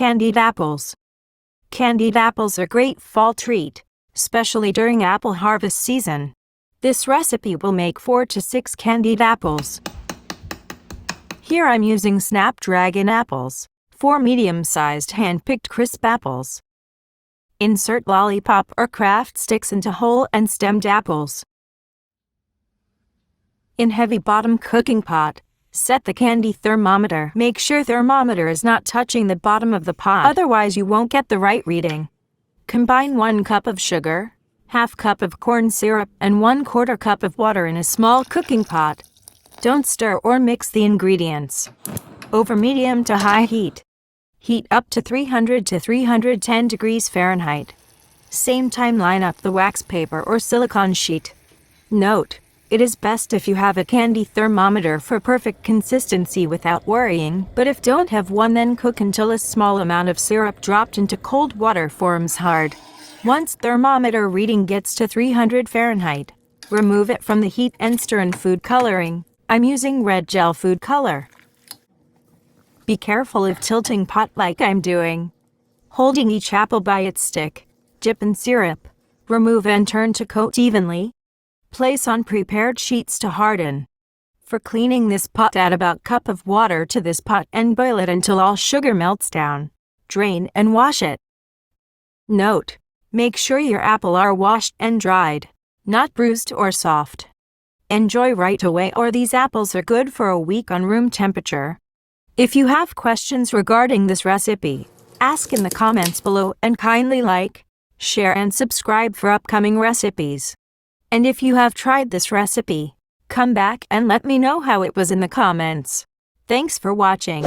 Candied apples. Candied apples are a great fall treat, especially during apple harvest season. This recipe will make 4 to 6 candied apples. Here I'm using Snapdragon apples, 4 medium-sized hand-picked crisp apples. Insert lollipop or craft sticks into whole and stemmed apples. In heavy bottom cooking pot, set the candy thermometer. Make sure thermometer is not touching the bottom of the pot, otherwise you won't get the right reading. Combine 1 cup of sugar, ½ cup of corn syrup, and 1/4 cup of water in a small cooking pot. Don't stir or mix the ingredients. Over medium to high heat. Heat up to 300 to 310 degrees Fahrenheit. Same time line up the wax paper or silicone sheet. Note: it is best if you have a candy thermometer for perfect consistency without worrying, but if don't have one, then cook until a small amount of syrup dropped into cold water forms hard. Once thermometer reading gets to 300 Fahrenheit, remove it from the heat and stir in food coloring. I'm using red gel food color. Be careful if tilting pot like I'm doing. Holding each apple by its stick, dip in syrup, remove and turn to coat evenly. Place on prepared sheets to harden. For cleaning this pot, add about cup of water to this pot and boil it until all sugar melts down. Drain and wash it. Note: make sure your apple are washed and dried, not bruised or soft. Enjoy right away, or these apples are good for a week on room temperature. If you have questions regarding this recipe, ask in the comments below, and kindly like, share and subscribe for upcoming recipes. And if you have tried this recipe, come back and let me know how it was in the comments. Thanks for watching.